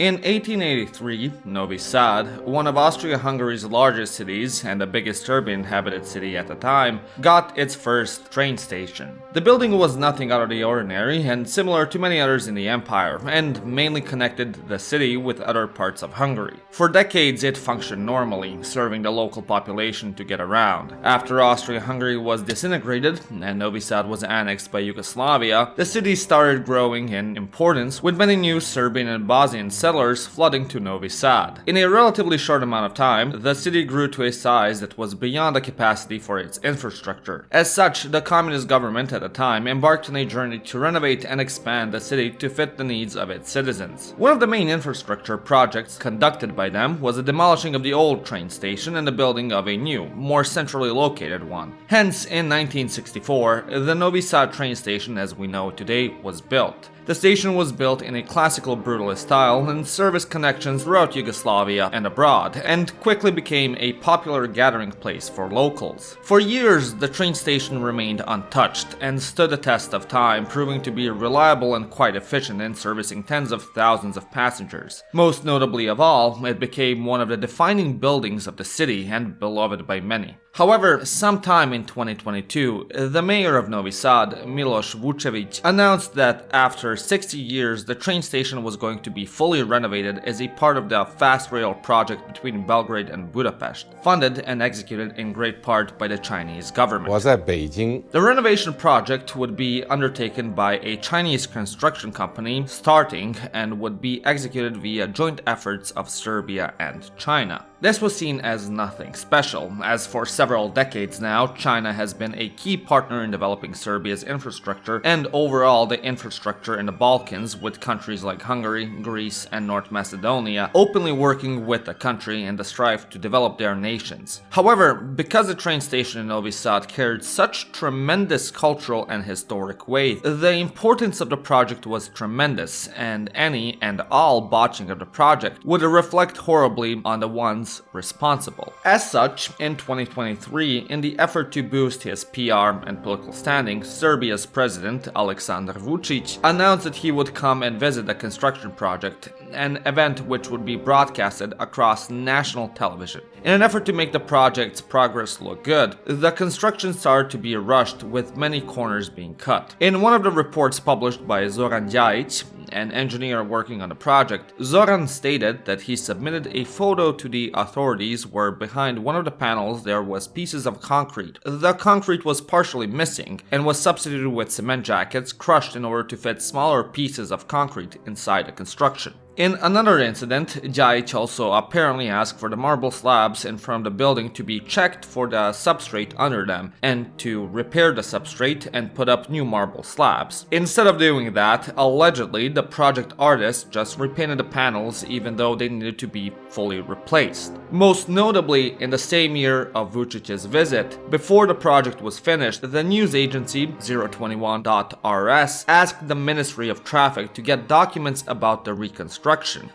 In 1883, Novi Sad, one of Austria-Hungary's largest cities and the biggest Serbian-inhabited city at the time, got its first train station. The building was nothing out of the ordinary and similar to many others in the empire, and mainly connected the city with other parts of Hungary. For decades it functioned normally, serving the local population to get around. After Austria-Hungary was disintegrated and Novi Sad was annexed by Yugoslavia, the city started growing in importance, with many new Serbian and Bosnian settlers flooding to Novi Sad. In a relatively short amount of time, the city grew to a size that was beyond the capacity for its infrastructure. As such, the communist government at the time embarked on a journey to renovate and expand the city to fit the needs of its citizens. One of the main infrastructure projects conducted by them was the demolishing of the old train station and the building of a new, more centrally located one. Hence, in 1964, the Novi Sad train station as we know it today was built. The station was built in a classical brutalist style and serviced connections throughout Yugoslavia and abroad, and quickly became a popular gathering place for locals. For years, the train station remained untouched and stood the test of time, proving to be reliable and quite efficient in servicing tens of thousands of passengers. Most notably of all, it became one of the defining buildings of the city and beloved by many. However, sometime in 2022, the mayor of Novi Sad, Milosevic, announced that after 60 years, the train station was going to be fully renovated as a part of the fast rail project between Belgrade and Budapest, funded and executed in great part by the Chinese government. 我在北京 The renovation project would be undertaken by a Chinese construction company, starting and would be executed via joint efforts of Serbia and China. This was seen as nothing special, as for several decades now, China has been a key partner in developing Serbia's infrastructure and overall the infrastructure in the Balkans, with countries like Hungary, Greece, and North Macedonia openly working with the country in the strive to develop their nations. However, because the train station in Novi Sad carried such tremendous cultural and historic weight, the importance of the project was tremendous, and any and all botching of the project would reflect horribly on the ones responsible. As such, in 2023, in the effort to boost his PR and political standing, Serbia's president, Aleksandar Vučić, announced that he would come and visit the construction project, an event which would be broadcasted across national television. In an effort to make the project's progress look good, the construction started to be rushed, with many corners being cut. In one of the reports published by Zoran Ljajić, an engineer working on the project, Zoran stated that he submitted a photo to the authorities where behind one of the panels there was pieces of concrete. The concrete was partially missing and was substituted with cement jackets crushed in order to fit smaller pieces of concrete inside the construction. In another incident, Ljajić also apparently asked for the marble slabs in front of the building to be checked for the substrate under them and to repair the substrate and put up new marble slabs. Instead of doing that, allegedly the project artist just repainted the panels even though they needed to be fully replaced. Most notably, in the same year of Vučić's visit, before the project was finished, the news agency 021.rs asked the Ministry of Traffic to get documents about the reconstruction.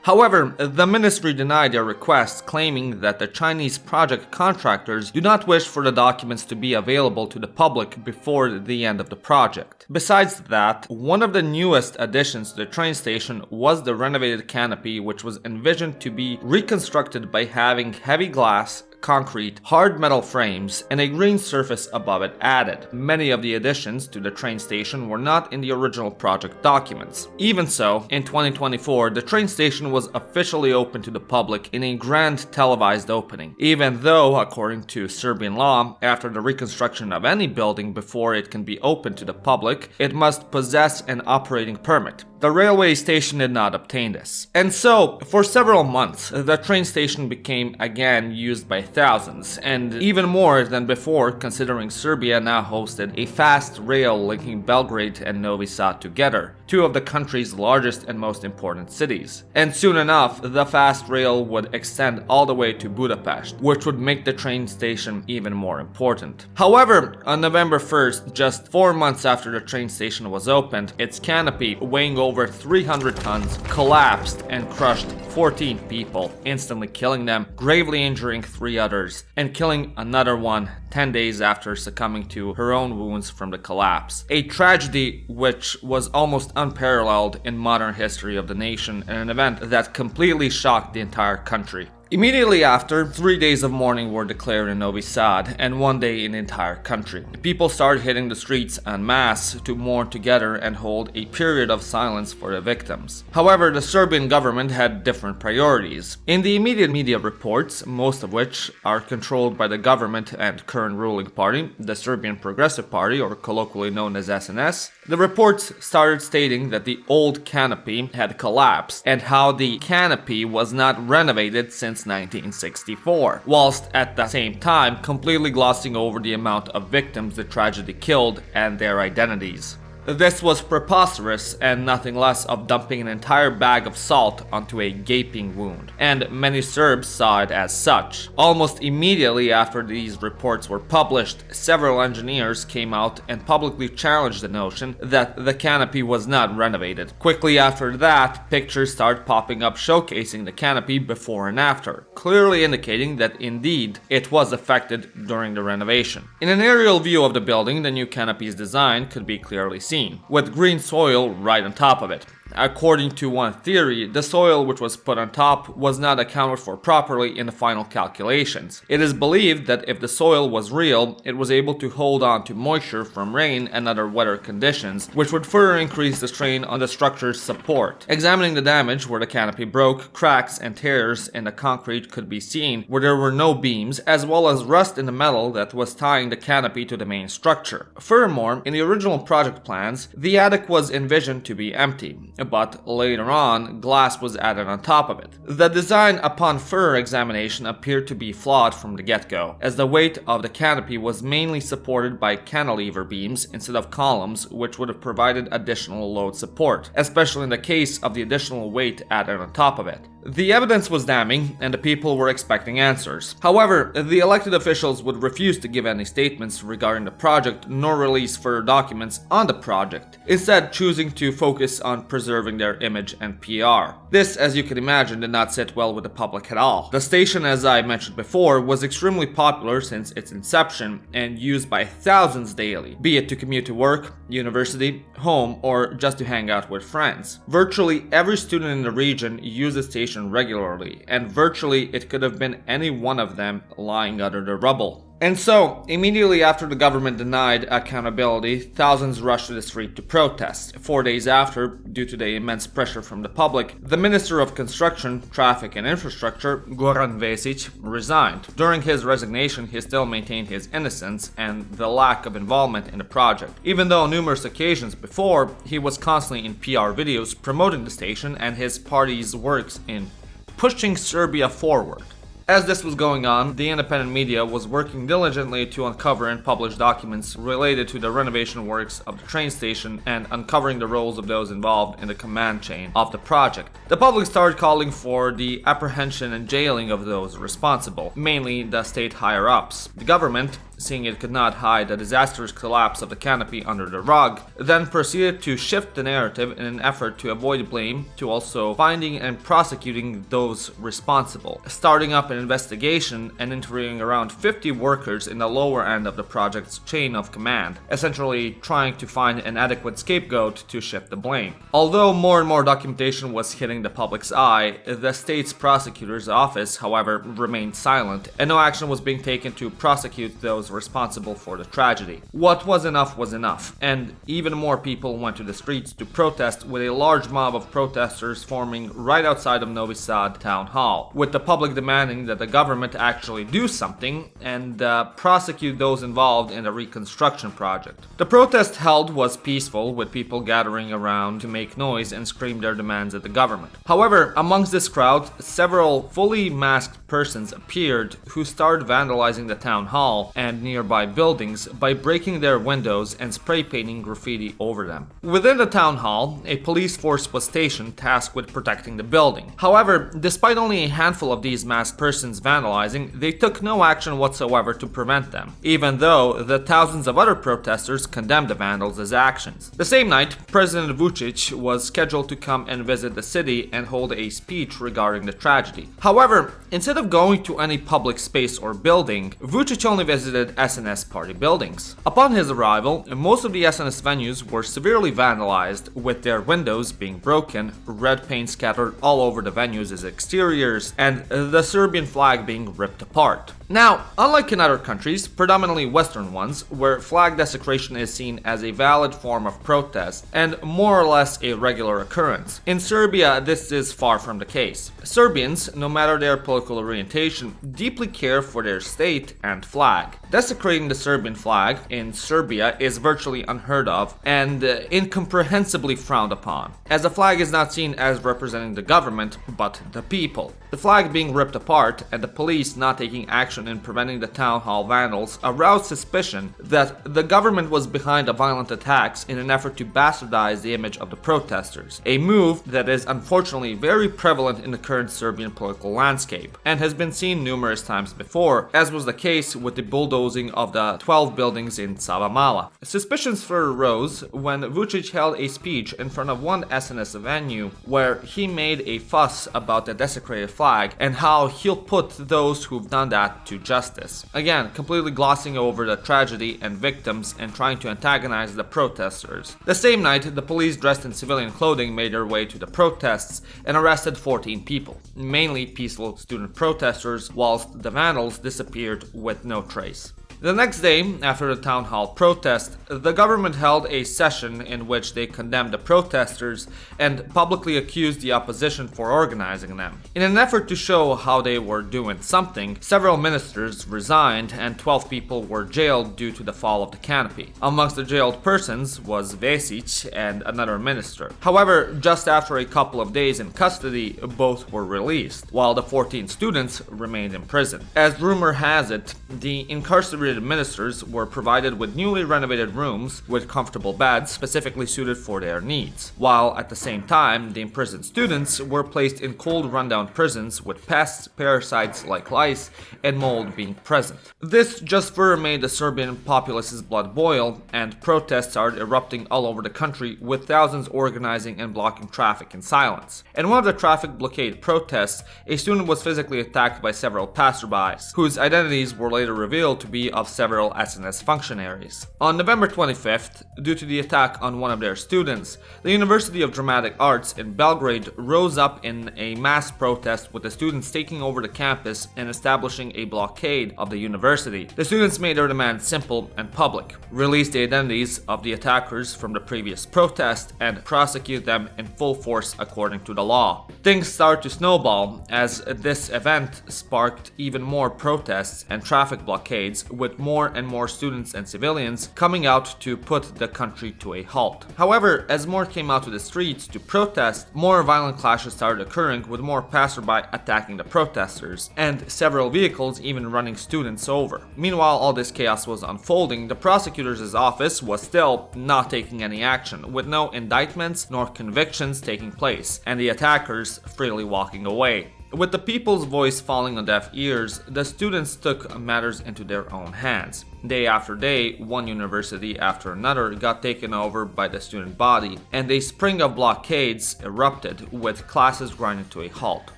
However, the ministry denied their request, claiming that the Chinese project contractors do not wish for the documents to be available to the public before the end of the project. Besides that, one of the newest additions to the train station was the renovated canopy, which was envisioned to be reconstructed by having heavy glass, concrete, hard metal frames, and a green surface above it added. Many of the additions to the train station were not in the original project documents. Even so, in 2024, the train station was officially open to the public in a grand televised opening, even though, according to Serbian law, after the reconstruction of any building before it can be open to the public, it must possess an operating permit. The railway station did not obtain this. And so, for several months, the train station became again used by thousands, and even more than before, considering Serbia now hosted a fast rail linking Belgrade and Novi Sad together, two of the country's largest and most important cities. And soon enough, the fast rail would extend all the way to Budapest, which would make the train station even more important. However, on November 1st, just 4 months after the train station was opened, its canopy, weighing over 300 tons, collapsed and crushed 14 people, instantly killing them, gravely injuring 3 others, and killing another one 10 days after succumbing to her own wounds from the collapse. A tragedy which was almost unparalleled in modern history of the nation, and an event that completely shocked the entire country. Immediately after, 3 days of mourning were declared in Novi Sad, and 1 day in the entire country. People started hitting the streets en masse to mourn together and hold a period of silence for the victims. However, the Serbian government had different priorities. In the immediate media reports, most of which are controlled by the government and current ruling party, the Serbian Progressive Party, or colloquially known as SNS, the reports started stating that the old Canopy had collapsed and how the Canopy was not renovated since 1964, whilst at the same time completely glossing over the amount of victims the tragedy killed and their identities. This was preposterous and nothing less of dumping an entire bag of salt onto a gaping wound, and many Serbs saw it as such. Almost immediately after these reports were published, several engineers came out and publicly challenged the notion that the Canopy was not renovated. Quickly after that, pictures started popping up showcasing the Canopy before and after, clearly indicating that indeed it was affected during the renovation. In an aerial view of the building, the new Canopy's design could be clearly seen, with green soil right on top of it. According to one theory, the soil which was put on top was not accounted for properly in the final calculations. It is believed that if the soil was real, it was able to hold on to moisture from rain and other weather conditions, which would further increase the strain on the structure's support. Examining the damage where the canopy broke, cracks and tears in the concrete could be seen where there were no beams, as well as rust in the metal that was tying the canopy to the main structure. Furthermore, in the original project plans, the attic was envisioned to be empty, but later on, glass was added on top of it. The design upon further examination appeared to be flawed from the get-go, as the weight of the canopy was mainly supported by cantilever beams instead of columns, which would have provided additional load support, especially in the case of the additional weight added on top of it. The evidence was damning, and the people were expecting answers. However, the elected officials would refuse to give any statements regarding the project nor release further documents on the project, instead choosing to focus on preserving their image and PR. This, as you can imagine, did not sit well with the public at all. The station, as I mentioned before, was extremely popular since its inception and used by thousands daily, be it to commute to work, university, home, or just to hang out with friends. Virtually every student in the region used the station regularly, and virtually it could have been any one of them lying under the rubble. And so, immediately after the government denied accountability, thousands rushed to the street to protest. 4 days after, due to the immense pressure from the public, the Minister of Construction, Traffic and Infrastructure, Goran Vesic, resigned. During his resignation, he still maintained his innocence and the lack of involvement in the project, even though on numerous occasions before, he was constantly in PR videos promoting the station and his party's works in pushing Serbia forward. As this was going on, the independent media was working diligently to uncover and publish documents related to the renovation works of the train station and uncovering the roles of those involved in the command chain of the project. The public started calling for the apprehension and jailing of those responsible, mainly the state higher-ups. The government, seeing it could not hide the disastrous collapse of the canopy under the rug, then proceeded to shift the narrative in an effort to avoid blame to also finding and prosecuting those responsible, starting up an investigation and interviewing around 50 workers in the lower end of the project's chain of command, essentially trying to find an adequate scapegoat to shift the blame. Although more and more documentation was hitting the public's eye, the state's prosecutor's office, however, remained silent, and no action was being taken to prosecute those responsible for the tragedy. What was enough, and even more people went to the streets to protest, with a large mob of protesters forming right outside of Novi Sad town hall, with the public demanding that the government actually do something and prosecute those involved in the reconstruction project. The protest held was peaceful, with people gathering around to make noise and scream their demands at the government. However, amongst this crowd, several fully masked persons appeared who started vandalizing the town hall and and nearby buildings by breaking their windows and spray painting graffiti over them. Within the town hall, a police force was stationed tasked with protecting the building. However, despite only a handful of these masked persons vandalizing, they took no action whatsoever to prevent them, even though the thousands of other protesters condemned the vandals' actions. The same night, President Vučić was scheduled to come and visit the city and hold a speech regarding the tragedy. However, instead of going to any public space or building, Vučić only visited SNS party buildings. Upon his arrival, most of the SNS venues were severely vandalized, with their windows being broken, red paint scattered all over the venues' exteriors, and the Serbian flag being ripped apart. Now, unlike in other countries, predominantly Western ones, where flag desecration is seen as a valid form of protest and more or less a regular occurrence, in Serbia this is far from the case. Serbians, no matter their political orientation, deeply care for their state and flag. Desecrating the Serbian flag in Serbia is virtually unheard of and incomprehensibly frowned upon, as the flag is not seen as representing the government, but the people. The flag being ripped apart and the police not taking action in preventing the town hall vandals aroused suspicion that the government was behind the violent attacks in an effort to bastardize the image of the protesters, a move that is unfortunately very prevalent in the current Serbian political landscape and has been seen numerous times before, as was the case with the bulldozing of the 12 buildings in Savamala. Suspicions further rose when Vučić held a speech in front of one SNS venue where he made a fuss about the desecrated flag and how he'll put those who've done that to justice. Again, completely glossing over the tragedy and victims and trying to antagonize the protesters. The same night, the police dressed in civilian clothing made their way to the protests and arrested 14 people, mainly peaceful student protesters, whilst the vandals disappeared with no trace. The next day, after the town hall protest, the government held a session in which they condemned the protesters and publicly accused the opposition for organizing them. In an effort to show how they were doing something, several ministers resigned and 12 people were jailed due to the fall of the Canopy. Amongst the jailed persons was Vise and another minister. However, just after a couple of days in custody, both were released, while the 14 students remained in prison. As rumor has it, the incarcerated ministers were provided with newly renovated rooms with comfortable beds specifically suited for their needs, while at the same time the imprisoned students were placed in cold rundown prisons with pests, parasites like lice, and mold being present. This just further made the Serbian populace's blood boil, and protests started erupting all over the country, with thousands organizing and blocking traffic in silence. In one of the traffic blockade protests, a student was physically attacked by several passerbys, whose identities were later revealed to be of several SNS functionaries. On November 25th, due to the attack on one of their students, the University of Dramatic Arts in Belgrade rose up in a mass protest, with the students taking over the campus and establishing a blockade of the university. The students made their demands simple and public: release the identities of the attackers from the previous protest and prosecute them in full force according to the law. Things started to snowball as this event sparked even more protests and traffic blockades, with more and more students and civilians coming out to put the country to a halt. However, as more came out to the streets to protest, more violent clashes started occurring, with more passerby attacking the protesters, and several vehicles even running students over. Meanwhile, all this chaos was unfolding, the prosecutor's office was still not taking any action, with no indictments nor convictions taking place, and the attackers freely walking away. With the people's voice falling on deaf ears, the students took matters into their own hands. Day after day, one university after another got taken over by the student body, and a spring of blockades erupted, with classes grinding to a halt.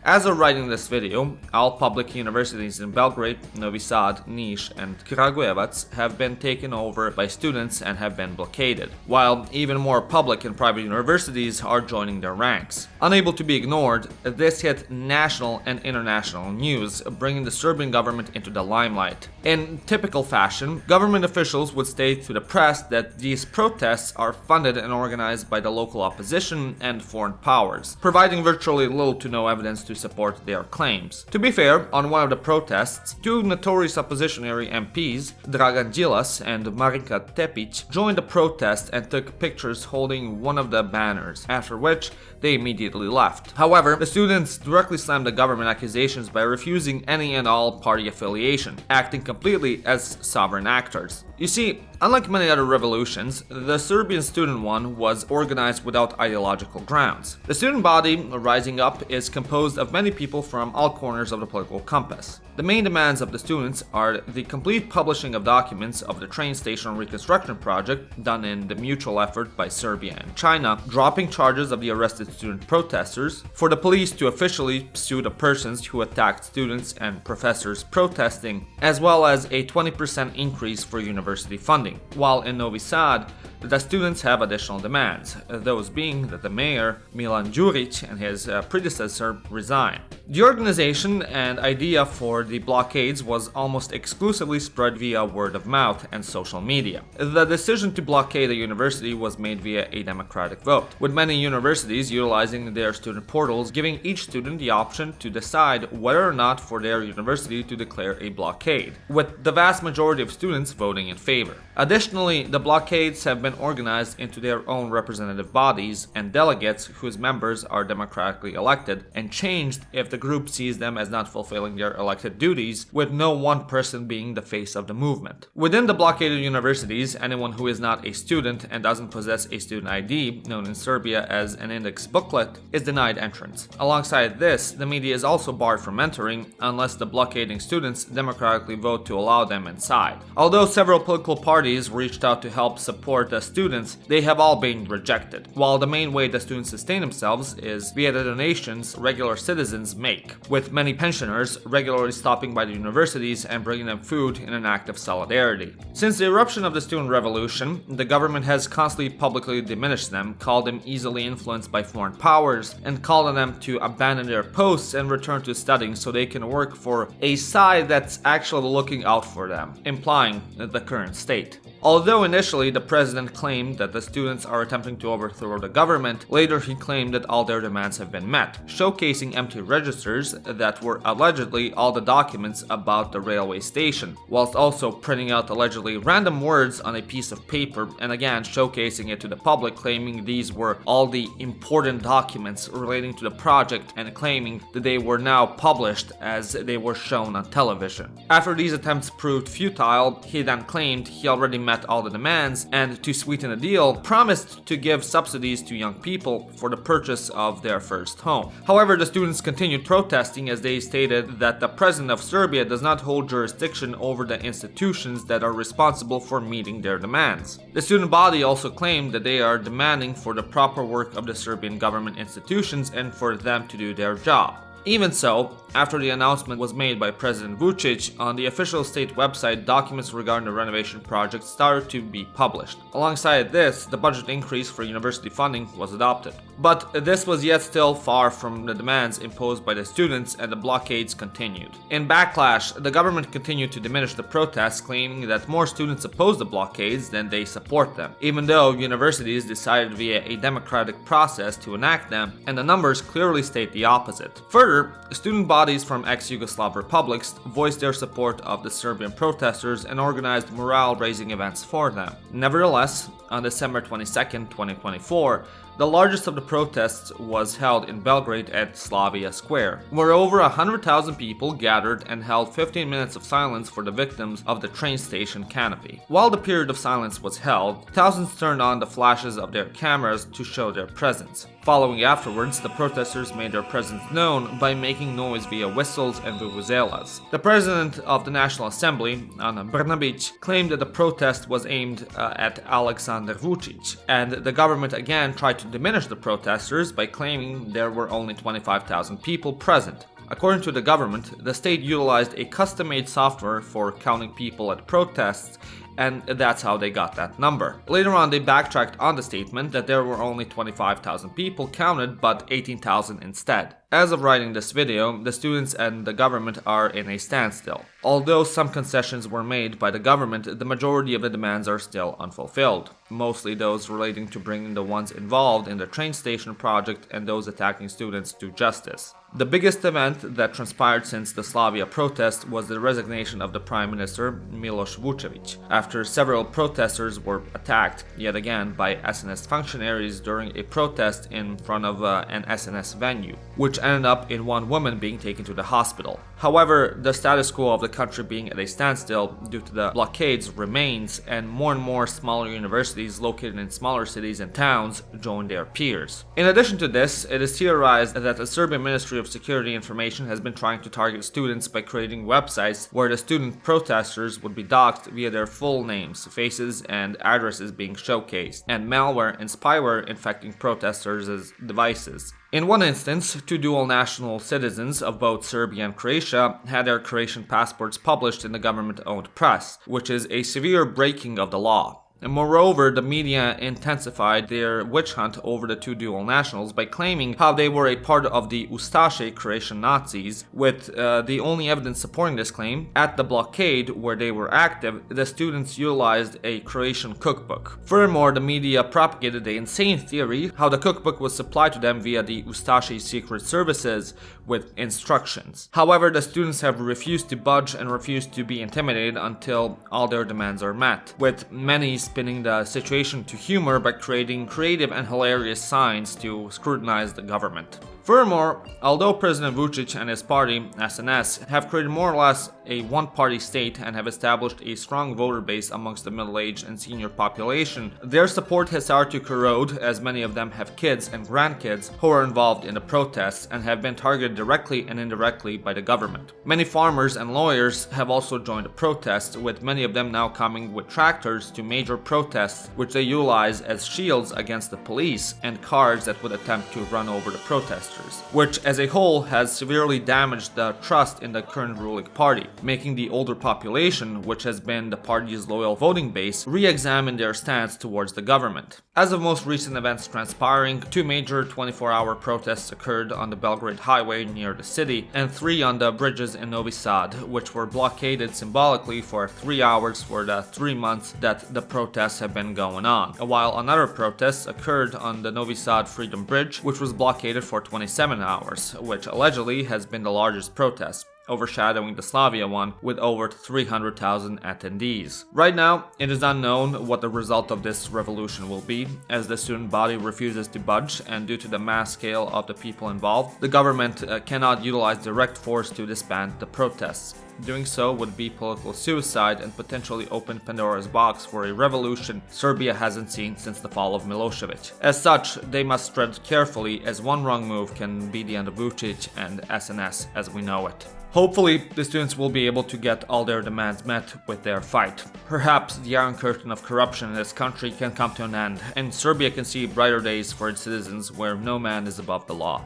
As of writing this video, all public universities in Belgrade, Novi Sad, Niš, and Kragujevac have been taken over by students and have been blockaded, while even more public and private universities are joining their ranks. Unable to be ignored, this hit national and international news, bringing the Serbian government into the limelight. In typical fashion, government officials would state to the press that these protests are funded and organized by the local opposition and foreign powers, providing virtually little to no evidence to support their claims. To be fair, on one of the protests, two notorious oppositionary MPs, Dragan Đilas and Marinka Tepic, joined the protest and took pictures holding one of the banners, after which they immediately left. However, the students directly slammed the government accusations by refusing any and all party affiliation, acting completely as sovereign actors. You see, unlike many other revolutions, the Serbian student one was organized without ideological grounds. The student body rising up is composed of many people from all corners of the political compass. The main demands of the students are the complete publishing of documents of the train station reconstruction project done in the mutual effort by Serbia and China, dropping charges of the arrested student protesters, for the police to officially sue the persons who attacked students and professors protesting, as well as a 20% increase for university funding, while in Novi Sad, the students have additional demands, those being that the mayor, Nemanja Rujevic, and his predecessor resign. The organization and idea for the blockades was almost exclusively spread via word of mouth and social media. The decision to blockade a university was made via a democratic vote, with many universities utilizing their student portals, giving each student the option to decide whether or not for their university to declare a blockade, with the vast majority of students voting in favor. Additionally, the blockades have been organized into their own representative bodies and delegates whose members are democratically elected, and changed if the group sees them as not fulfilling their elected duties, with no one person being the face of the movement. Within the blockaded universities, anyone who is not a student and doesn't possess a student ID, known in Serbia as an index booklet, is denied entrance. Alongside this, the media is also barred from entering unless the blockading students democratically vote to allow them inside. Although several political parties reached out to help support the students, they have all been rejected, while the main way the students sustain themselves is via the donations regular citizens make, with many pensioners regularly stopping by the universities and bringing them food in an act of solidarity. Since the eruption of the student revolution, the government has constantly publicly diminished them, called them easily influenced by foreign powers, and called on them to abandon their posts and return to studying so they can work for a side that's actually looking out for them, implying the current state. Although initially the president claimed that the students are attempting to overthrow the government, later he claimed that all their demands have been met, showcasing empty registers that were allegedly all the documents about the railway station, whilst also printing out allegedly random words on a piece of paper and again showcasing it to the public, claiming these were all the important documents relating to the project and claiming that they were now published as they were shown on television. After these attempts proved futile, he then claimed he already met all the demands and, to sweeten the deal, promised to give subsidies to young people for the purchase of their first home. However, the students continued protesting as they stated that the president of Serbia does not hold jurisdiction over the institutions that are responsible for meeting their demands. The student body also claimed that they are demanding for the proper work of the Serbian government institutions and for them to do their job. Even so, after the announcement was made by President Vučić, on the official state website, documents regarding the renovation project started to be published. Alongside this, the budget increase for university funding was adopted. But this was yet still far from the demands imposed by the students, and the blockades continued. In backlash, the government continued to diminish the protests, claiming that more students oppose the blockades than they support them, even though universities decided via a democratic process to enact them, and the numbers clearly state the opposite. Further, student bodies from ex-Yugoslav republics voiced their support of the Serbian protesters and organized morale-raising events for them. Nevertheless, on December 22, 2024, the largest of the protests was held in Belgrade at Slavia Square, where over 100,000 people gathered and held 15 minutes of silence for the victims of the train station Canopy. While the period of silence was held, thousands turned on the flashes of their cameras to show their presence. Following afterwards, the protesters made their presence known by making noise via whistles and vuvuzelas. The president of the National Assembly, Ana Brnabić, claimed that the protest was aimed at Aleksandar Vučić, and the government again tried to diminish the protesters by claiming there were only 25,000 people present. According to the government, the state utilized a custom-made software for counting people at protests, and that's how they got that number. Later on, they backtracked on the statement that there were only 25,000 people counted, but 18,000 instead. As of writing this video, the students and the government are in a standstill. Although some concessions were made by the government, the majority of the demands are still unfulfilled, mostly those relating to bringing the ones involved in the train station project and those attacking students to justice. The biggest event that transpired since the Slavia protest was the resignation of the Prime Minister Milosevic, after several protesters were attacked, yet again, by SNS functionaries during a protest in front of an SNS venue, which ended up in one woman being taken to the hospital. However, the status quo of the country being at a standstill due to the blockades remains, and more smaller universities located in smaller cities and towns join their peers. In addition to this, it is theorized that the Serbian Ministry of Security Information has been trying to target students by creating websites where the student protesters would be doxed via their full names, faces, and addresses being showcased, and malware and spyware infecting protesters' devices. In one instance, two dual national citizens of both Serbia and Croatia had their Croatian passports published in the government-owned press, which is a severe breaking of the law. And moreover, the media intensified their witch hunt over the two dual nationals by claiming how they were a part of the Ustaše Croatian Nazis, with the only evidence supporting this claim. At the blockade where they were active, the students utilized a Croatian cookbook. Furthermore, the media propagated the insane theory how the cookbook was supplied to them via the Ustaše secret services with instructions. However, the students have refused to budge and refused to be intimidated until all their demands are met, with many spinning the situation to humor by creating creative and hilarious signs to scrutinize the government. Furthermore, although President Vučić and his party, SNS, have created more or less a one-party state and have established a strong voter base amongst the middle-aged and senior population, their support has started to corrode, as many of them have kids and grandkids who are involved in the protests and have been targeted directly and indirectly by the government. Many farmers and lawyers have also joined the protests, with many of them now coming with tractors to major protests, which they utilize as shields against the police and cars that would attempt to run over the protesters, which as a whole has severely damaged the trust in the current ruling party, making the older population, which has been the party's loyal voting base, re-examine their stance towards the government. As of most recent events transpiring, two major 24-hour protests occurred on the Belgrade highway near the city, and three on the bridges in Novi Sad, which were blockaded symbolically for 3 hours for the 3 months that the protests have been going on, while another protest occurred on the Novi Sad Freedom Bridge, which was blockaded for 27 hours, which allegedly has been the largest protest, overshadowing the Slavia one with over 300,000 attendees. Right now, it is unknown what the result of this revolution will be, as the student body refuses to budge, and due to the mass scale of the people involved, the government cannot utilize direct force to disband the protests. Doing so would be political suicide and potentially open Pandora's box for a revolution Serbia hasn't seen since the fall of Milosevic. As such, they must tread carefully, as one wrong move can be the end of Vučić and SNS as we know it. Hopefully, the students will be able to get all their demands met with their fight. Perhaps the Iron Curtain of corruption in this country can come to an end, and Serbia can see brighter days for its citizens where no man is above the law.